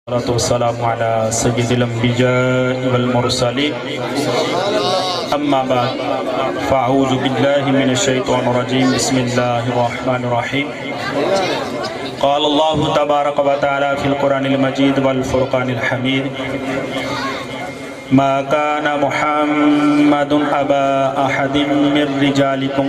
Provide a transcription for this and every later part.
والصلاة والسلام على سيد الأنبياء والمرسلين أما بعد فأعوذ بالله من الشيطان الرجيم بسم الله الرحمن الرحيم قال الله تبارك وتعالى في القرآن المجيد والفرقان الحميد ما كان محمد أبا أحد من رجالكم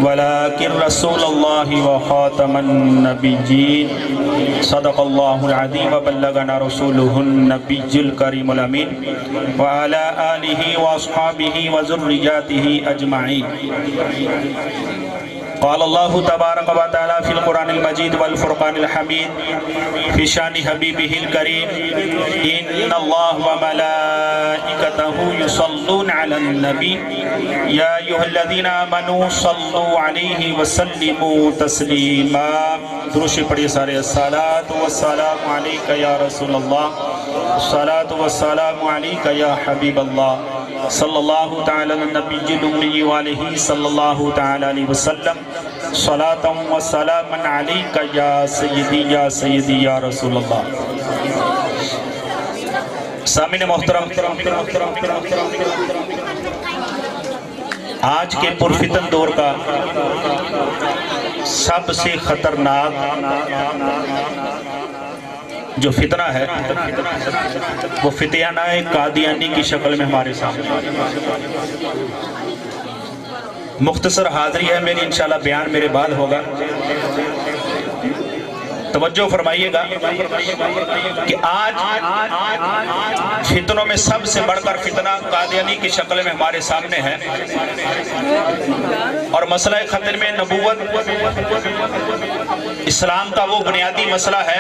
ولكن رسول الله وخاتم النبيين صدق الله العظيم وبلغنا رسوله النبي الكريم الأمين وعلى آله وأصحابه وذرياته أجمعين قال الله تبارك وتعالى في القرآن المجيد والفرقان الحميد في شان حبيبه الكريم إن الله وملائكته يصلون على النبي يا أيها الذين آمنوا صلوا عليه وسلموا تسليما درود پڑھیے سارے الصلاة والسلام عليك يا رسول الله الصلاة والسلام عليك يا حبيب الله صلی اللہ تعالی علی النبی الأمی وآلہ صلی اللہ تعالی علیہ وسلم صلاة و سلام علیک یا سیدی یا رسول اللہ۔ سامعین محترم، آج کے پرفتن دور کا سب سے خطرناک جو فتنہ ہے وہ فتنہ قادیانی کی شکل میں ہمارے سامنے۔ مختصر حاضری ہے میری، انشاءاللہ بیان میرے بعد ہوگا، توجہ فرمائیے گا کہ آج فتنوں میں سب سے بڑھ کر فتنہ قادیانی کی شکل میں ہمارے سامنے ہے، اور مسئلہ ختم نبوت اسلام کا وہ بنیادی مسئلہ ہے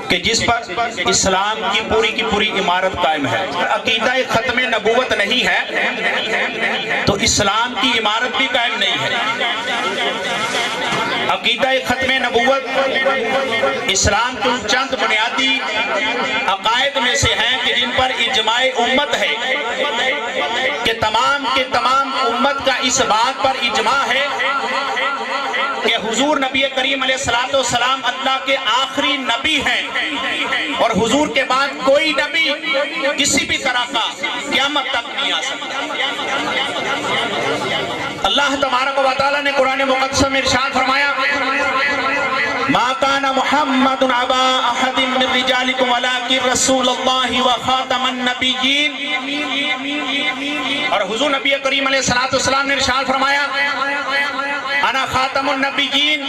کہ جس پر اسلام کی پوری عمارت قائم ہے۔ عقیدہ ختم نبوت نہیں ہے تو اسلام کی عمارت بھی قائم نہیں ہے۔ عقیدہ ختم نبوت اسلام کے چند بنیادی عقائد میں سے ہیں کہ جن پر اجماع امت ہے کہ تمام کے تمام امت کا اس بات پر اجماع ہے کہ حضور نبی کریم علیہ السلام اللہ کے آخری نبی ہیں، اور حضور کے بعد کوئی نبی کسی بھی طرح کا قیامت تک نہیں آ سکتا۔ اللہ تبارک و تعالی نے قرآن مقدس میں ارشاد فرمایا ما کان محمد ابا احد من رجالکم ولکن رسول اللہ وخاتم النبیین، اور حضور نبی کریم علیہ السلام نے ارشاد فرمایا انا خاتم النبیین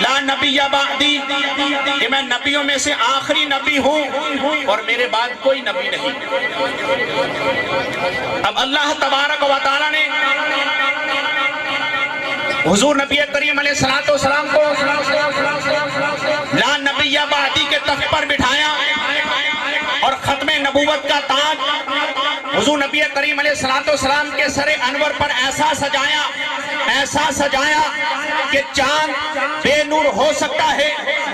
لا نبی بعدی، کہ میں نبیوں میں سے آخری نبی ہوں اور میرے بعد کوئی نبی نہیں۔ اب اللہ تبارک و تعالی نے حضور نبی کریم علیہ السلام کو لا نبی بعدی کے تخت پر بٹھایا اور ختم نبوت کا تاج حضور نبی کریم علیہ السلام کے سر انور پر ایسا سجایا کہ چاند بے نور ہو سکتا ہے،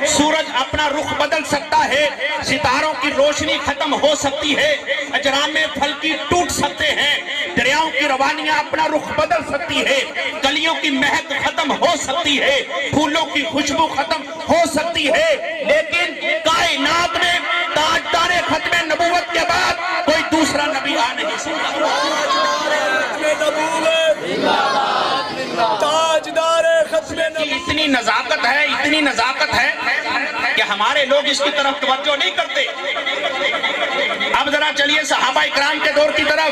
سورج اپنا رخ بدل سکتا ہے، ستاروں کی روشنی ختم ہو سکتی ہے، اجرام فلکی ٹوٹ سکتے ہیں، دریاؤں کی روانیاں اپنا رخ بدل سکتی ہے، کلیوں کی مہک ختم ہو سکتی ہے، پھولوں کی خوشبو ختم ہو سکتی ہے، لیکن کائنات میں تاجدار ختم نبوت کے بعد کوئی دوسرا نبی آ نہیں سکتا۔ تاجدار ختم نبوت اتنی نزاکت ہے کہ ہمارے لوگ اس کی طرف توجہ نہیں کرتے۔ اب ذرا چلیے صحابہ اکرام کے دور کی طرف۔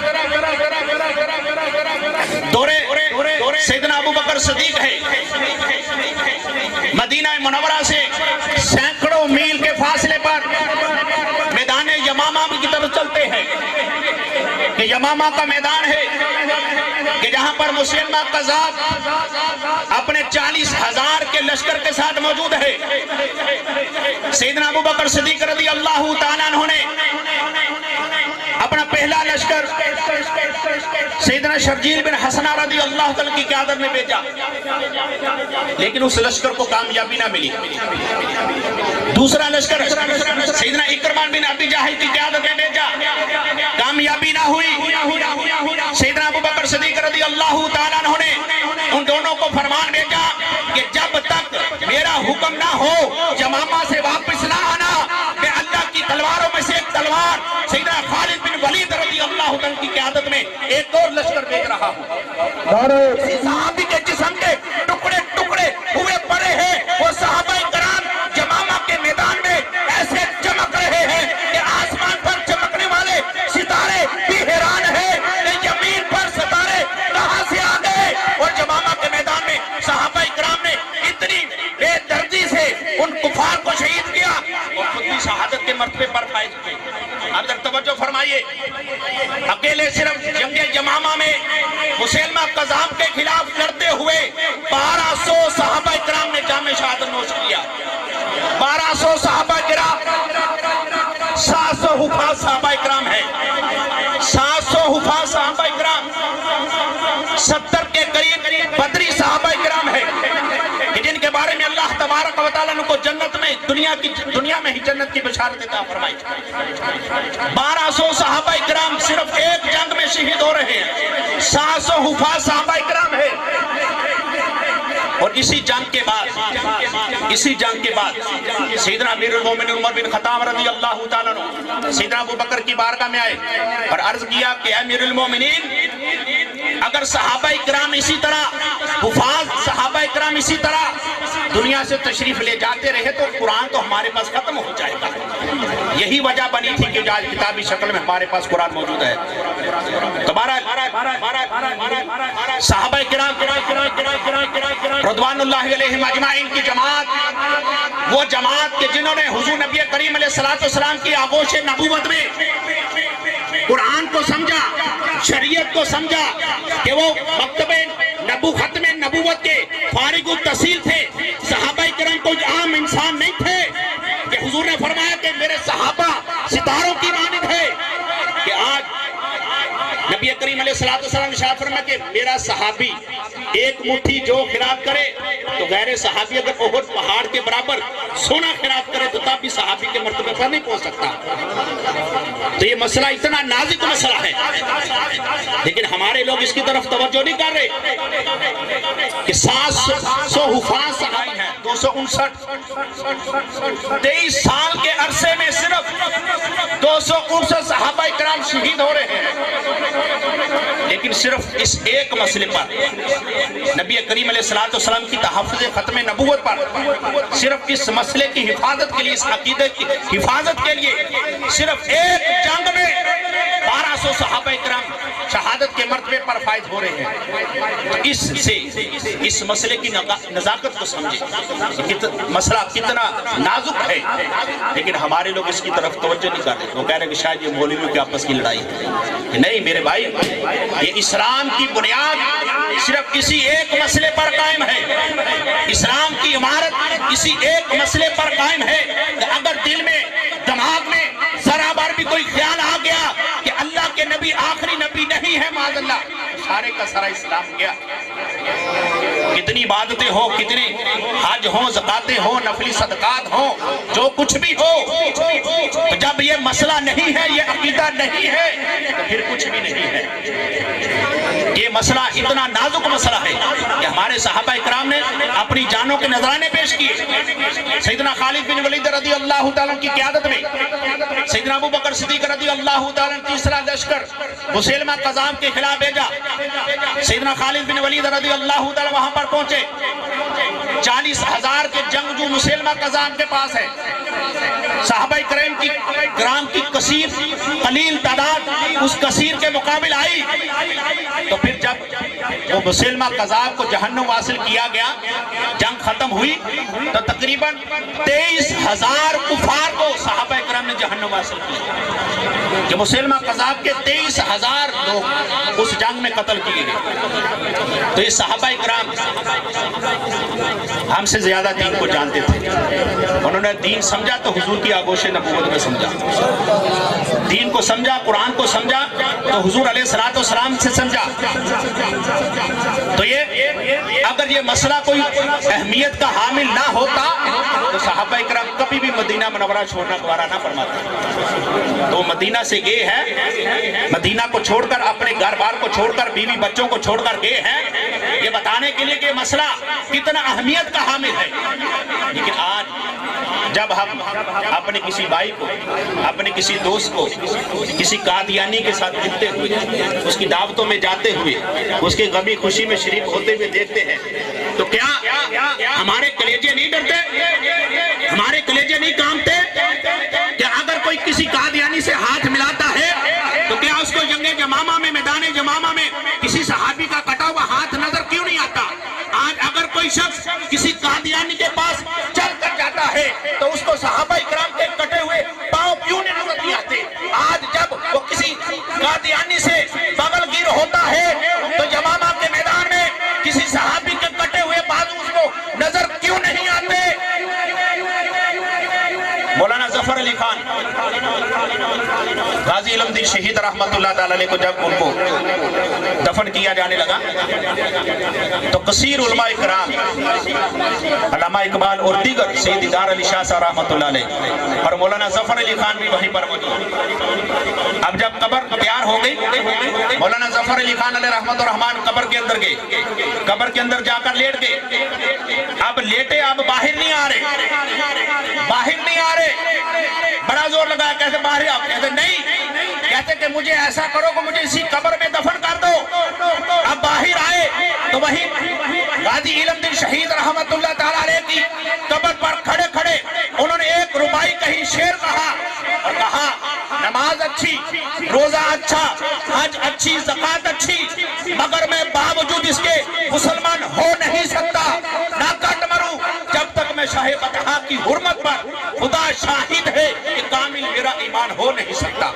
دور سیدنا ابو بکر صدیق ہے، مدینہ منورہ سے سینکڑوں میل کے فاصلے پر میدان یمامہ کی طرف چلتے ہیں کہ یمامہ کا میدان ہے کہ جہاں پر مسلمہ قذاب اپنے 40,000 کے لشکر کے ساتھ موجود ہے۔ سیدنا ابو بکر صدیق رضی اللہ تعالیٰ عنہ نے اپنا پہلا لشکر سیدنا شرجیل بن حسنہ رضی اللہ تعالیٰ کی قیادت میں بھیجا، لیکن اس لشکر کو کامیابی نہ ملی۔ دوسرا لشکر سیدنا اکرمہ بن ابی جہل کی قیادت میں بھیجا، کامیابی نہ ہوئی۔ سیدنا ابو بکر صدیق رضی اللہ تعالیٰ عنہ نے ان دونوں کو فرمان بھیجا کہ جب تک میرا حکم نہ ہو یمامہ سے واپس نہ آنا، میں اللہ کی تلواروں میں سے ایک تلوار سیدنا خالد بن ولید رضی اللہ عنہ کی قیادت میں ایک اور لشکر بھیج رہا ہوں۔ صحابی کے جسم کے ٹکڑے ٹکڑے ہوئے پڑے ہیں، وہ صحابہ کرام یمامہ کے میدان میں ایسے چمک رہے ہیں کہ آسمان پر چمکنے والے ستارے بھی حیران ہیں کہ زمین پر ستارے کہاں سے آ گئے۔ اور یمامہ کے میدان میں صحابہ کرام نے اتنی بے دردی سے ان کفار کو شہید کیا اور خود بھی شہادت کے مرتبے پر فائز ہوئے۔ اب ذرا توجہ فرمائیے، اکیلے صرف جنگ یمامہ میں مسیلمہ کذاب کے خلاف لڑتے ہوئے 1200 صحابہ کرام نے جام شہادت نوش کیا۔ 1200 صحابہ کرام، 700 حفاظ صحابہ کرام ہیں، 700 حفاظ صحابہ کرام، 70 کے قریب بدری صحابہ کرام ہیں کہ جن کے بارے میں اللہ تبارک و تعالیٰ نے کو جنت میں دنیا میں ہی جنت کی بشارت عطا فرمائی۔ 1200 صحابہ کرام صرف ایک جنگ میں شہید ہو رہے ہیں، 700 حفاظ صحابہ کرام ہیں۔ اور اسی جنگ کے بعد سیدنا امیر المومنین عمر بن خطاب رضی اللہ تعالیٰ عنہ سیدنا ابو بکر کی بارگاہ میں آئے اور عرض کیا کہ امیر المومنین، اگر صحابہ کرام اسی طرح، حفاظ صحابہ کرام اسی طرح دنیا سے تشریف لے جاتے رہے تو قرآن تو ہمارے پاس ختم ہو جائے گا۔ یہی وجہ بنی تھی کہ آج کتابی شکل میں ہمارے پاس قرآن موجود ہے۔ تو صحابہ کرام رضوان اللہ علیہم اجمعین کی جماعت، وہ جماعت کہ جنہوں نے حضور نبی کریم علیہ السلام کی آغوش نبوت میں قرآن کو سمجھا، شریعت کو سمجھا کہ وہ مکتب ختم نبوت کے فارغ التحصیل تھے۔ صحابہ کرام کوئی عام انسان نہیں تھے کہ حضور نے فرمایا کہ میرے صحابہ ستاروں کی مانند ہے، کہ آج نبی کریم علیہ السلام ارشاد فرمایا کہ میرا صحابی ایک مٹھی جو خیرات کرے تو غیر صحابی اگر احد پہاڑ کے برابر سونا خیرات کرے تو تب بھی صحابی کے مرتبے پر نہیں پہنچ سکتا۔ تو یہ مسئلہ اتنا نازک مسئلہ ہے، لیکن ہمارے لوگ اس کی طرف توجہ نہیں کر رہے کہ 700 حفاظ صحابہ ہیں، 259 23 سال کے عرصے میں صرف 259 صحابہ کرام شہید ہو رہے ہیں، لیکن صرف اس ایک مسئلے پر، نبی کریم علیہ السلام کی تحفظ ختم نبوت پر، صرف اس مسئلے کی حفاظت کے لیے، اس عقیدے کی حفاظت کے لیے صرف ایک جنگ میں 1200 صحابہ کرام شہادت کے مرتبے پر فائز ہو رہے ہیں۔ اس سے اس مسئلے کی نزاکت کو سمجھے، مسئلہ کتنا نازک ہے، لیکن ہمارے لوگ اس کی طرف توجہ نہیں کر رہے۔ وہ کہہ رہے ہیں کہ شاید یہ مولویوں کی آپس کی لڑائی ہے، کہ نہیں میرے بھائی، یہ اسلام کی بنیاد صرف کسی ایک مسئلے پر قائم ہے، اسلام کی عمارت کسی ایک مسئلے پر قائم ہے کہ اگر دل میں، دماغ میں ذرا بار بھی کوئی خیال آ گیا کہ اللہ کے نبی آخری نبی نہیں ہے معاذ اللہ، سارے کا سارا اسلام گیا۔ کتنی عبادتیں ہوں، کتنے حج ہوں، زکاتیں ہوں، نفلی صدقات ہوں، جو کچھ بھی ہو، تو جب یہ مسئلہ نہیں ہے، یہ عقیدہ نہیں ہے، تو پھر کچھ بھی نہیں ہے۔ یہ مسئلہ اتنا نازک مسئلہ ہے کہ ہمارے صحابہ کرام نے اپنی جانوں کے نذرانے پیش کیے۔ سیدنا خالد بن ولید رضی اللہ تعالیٰ کی قیادت میں سیدنا ابو بکر صدیق رضی اللہ تعالیٰ تیسرا لشکر مسیلمہ قذاب کے خلاف بھیجا۔ سیدنا خالد بن ولید رضی اللہ تعالیٰ وہاں پر پہنچے، 40,000 کے جنگجو مسیلمہ قذاب کے پاس ہے۔ صحابہ کرام کی کثیر قلیل تعداد اس کثیر کے مقابل آئی، تو پھر جب وہ مسیلمہ قذاب کو جہنم واصل کیا گیا، جنگ ختم ہوئی، تو تقریباً 23,000 کفار کو صحابہ کرام نے جہنم واصل کیا، کہ مسیلمہ قذاب کے 23,000 لوگ اس جنگ میں قتل کیے گئے۔ تو یہ صحابہ کرام ہم سے زیادہ دین کو جانتے تھے، انہوں نے دین سمجھا تو حضور کی آغوش نبوت میں سمجھا، دین کو سمجھا، قرآن کو سمجھا تو حضور علیہ السلام سے سمجھا۔ تو یہ اگر یہ مسئلہ کوئی اہمیت کا حامل نہ ہوتا تو صحابہ کرام کبھی بھی مدینہ منورہ چھوڑنا گوارا نہ فرماتا، تو مدینہ سے گئے ہیں، مدینہ کو چھوڑ کر، اپنے گھر بار کو چھوڑ کر، بیوی بچوں کو چھوڑ کر گئے ہیں، یہ بتانے کے لیے کہ مسئلہ کتنا اہمیت کا حامل ہے۔ لیکن آج جب ہم اپنے کسی بھائی کو، اپنے کسی دوست کو کسی قادیانی کے ساتھ ملتے ہوئے، اس کی دعوتوں میں جاتے ہوئے، اس کے غمی خوشی میں شریک ہوتے ہوئے دیکھتے ہیں، تو کیا ہمارے کلیجے نہیں ڈرتے؟ ہمارے کلیجے نہیں کانپتے کہ اگر کوئی کسی قادیانی سے ہاتھ ملاتا ہے تو کیا اس کو جنگ جمامہ میں، میدان جمامہ میں کسی صحابی کا کٹا ہوا ہاتھ نظر کیوں نہیں آتا؟ آج اگر کوئی شخص کسی قادیانی کے پاس چل کر جاتا ہے تو اس کو صحابہ اکرام کے کٹے ہوئے پاؤں کیوں نہیں نظر نہیں آتے؟ آج جب وہ کسی قادیانی سے بغل گیر ہوتا ہے تو جمامہ کے میدان میں کسی صحابی کے کٹے ہوئے بازو اس کو نظر کیوں نہیں آتے؟ مولانا ظفر علی خان غازی علم دین شہید رحمت اللہ تعالی علیہ کو جب ان کو دفن کیا جانے لگا تو کثیر علماء اکرام، علامہ اقبال اور دیگر، سید دار علی شاہ صاحب رحمت اللہ علیہ اور مولانا ظفر علی خان بھی وہیں پر موجود۔ اب جب قبر تیار ہو گئی، مولانا ظفر علی خان علیہ رحمت الرحمان قبر کے اندر گئے، قبر کے اندر جا کر لیٹ گئے۔ اب لیٹے، اب باہر نہیں آ رہے، باہر نہیں آ رہے، بڑا زور لگایا، کہتے باہر آپ، کہتے نہیں، کہتے کہ مجھے ایسا کرو کہ مجھے اسی قبر میں دفن کر دو۔ اب باہر آئے تو وہی غازی علم دین شہید رحمت اللہ تعالیٰ علیہ کی قبر پر کھڑے کھڑے انہوں نے ایک ربائی کہی، شعر کہا اور کہا نماز اچھی، روزہ اچھا، حج اچھی، زکات اچھی، مگر میں باوجود اس کے مسلمان ہو نہیں سکتا، نہ کٹ مروں جب تک میں شاہ فتح کی حرمت پر خدا شاہد ہے کہ کامل میرا ایمان ہو نہیں سکتا۔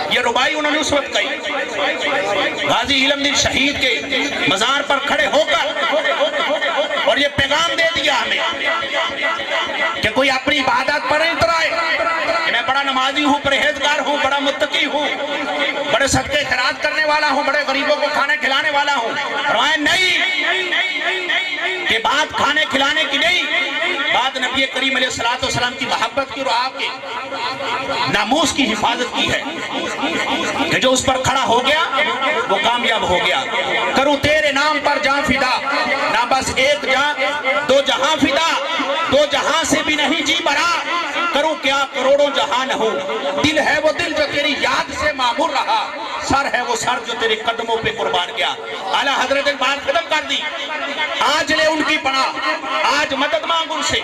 یہ ربائی انہوں نے اس وقت کہی، غازی علم دین شہید کے مزار پر کھڑے ہو کر، اور یہ پیغام دے دیا ہمیں کہ کوئی اپنی عبادت پر نہیں اترائے کہ میں بڑا نمازی ہوں، پرہیزگار ہوں، بڑا متقی ہوں، بڑے صدقے خیرات کرنے والا ہوں، بڑے غریبوں کو کھانے کھلانے والا ہوں۔ فرمایا نہیں، کہ بات کھانے کھلانے کی نہیں، بات نبی کریم علیہ السلام کی محبت کی اور آپ کے ناموس کی حفاظت کی ہے کہ جو اس پر کھڑا ہو گیا وہ کامیاب ہو گیا۔ کروں تیرے نام پر جان فدا، نہ بس ایک جان دو جہاں فدا، دو جہاں سے بھی نہیں جی بھرا، کروں کیا کروڑوں جہان ہوں، دل ہے وہ دل جو تیری یاد سے معمور رہا، سر ہے وہ سر جو تیرے قدموں پہ قربان گیا۔ اعلیٰ حضرت نے بات ختم کر دی، آج لے ان کی پناہ، آج مدد مانگ ان سے،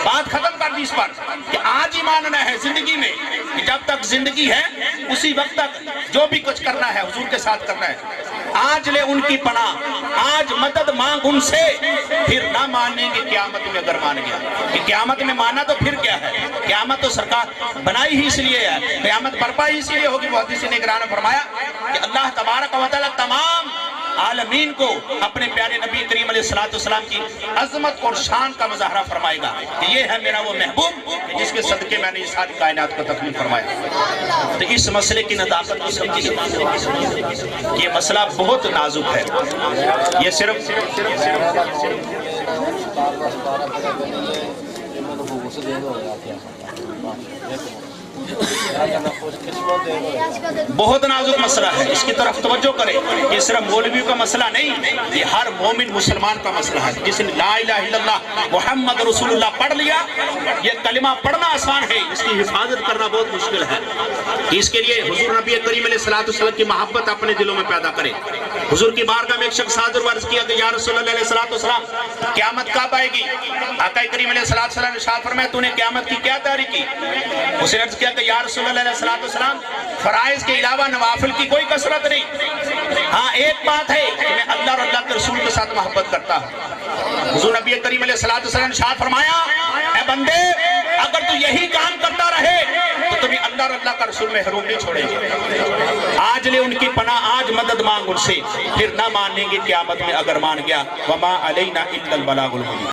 بات ختم کر دی اس پر کہ آج ہی ماننا ہے زندگی میں کہ جب تک زندگی ہے اسی وقت تک جو بھی کچھ کرنا ہے حضور کے ساتھ کرنا ہے۔ آج لے ان کی پناہ، آج مدد مانگ ان سے، پھر نہ مانیں گے قیامت میں اگر مان گیا، کہ قیامت میں مانا تو پھر کیا ہے؟ قیامت تو سرکار بنائی ہی اس لیے ہے، قیامت برپا ہی اس لیے ہوگی۔ وہ حدیث نگران نے فرمایا کہ اللہ تبارک و تعالی تمام عالمین کو اپنے پیارے نبی کریم علیہ السلام کی عظمت اور شان کا مظاہرہ فرمائے گا کہ یہ ہے میرا وہ محبوب جس کے صدقے میں نے اس ساری کائنات کو تکمیل فرمایا۔ تو اس مسئلے کی نداقت کو سمجھیے، یہ مسئلہ بہت نازک ہے، یہ صرف بہت نازک مسئلہ ہے، اس کی طرف توجہ کریں۔ یہ صرف مولویوں کا مسئلہ نہیں، یہ ہر مومن مسلمان کا مسئلہ ہے۔ جس نے لا الہ الا اللہ محمد رسول اللہ پڑھ لیا، یہ کلمہ پڑھنا آسان ہے، اس کی حفاظت کرنا بہت مشکل ہے۔ اس کے لیے حضور نبی کریم علیہ السلام کی محبت اپنے دلوں میں پیدا کرے۔ حضور کی بارگاہ میں ایک شخص حاضر و عرض کیا کہ یا رسول اللہ علیہ السلام قیامت کب آئے گی؟ آقا کریم علیہ السلام نے ارشاد فرمایا تو نے قیامت کی کیا تیاری کی؟ اس نے عرض کیا کہ یا رسول اللہ علیہ السلام فرائض کے علاوہ نوافل کی کوئی کثرت نہیں، ہاں ایک بات ہے کہ میں اللہ اور اللہ کے رسول کے ساتھ محبت کرتا ہوں۔ حضور نبی کریم علیہ السلام نے ارشاد فرمایا اے بندے اگر تو یہی کام کرتا رہے تو تمہیں اللہ اور اللہ کا رسول محروم نہیں چھوڑے گا۔ آج لے ان کی پناہ، آج مدد مانگ ان سے، پھر نہ مانیں گے قیامت میں اگر مان گیا۔ وما علینا الا البلاغ المبین۔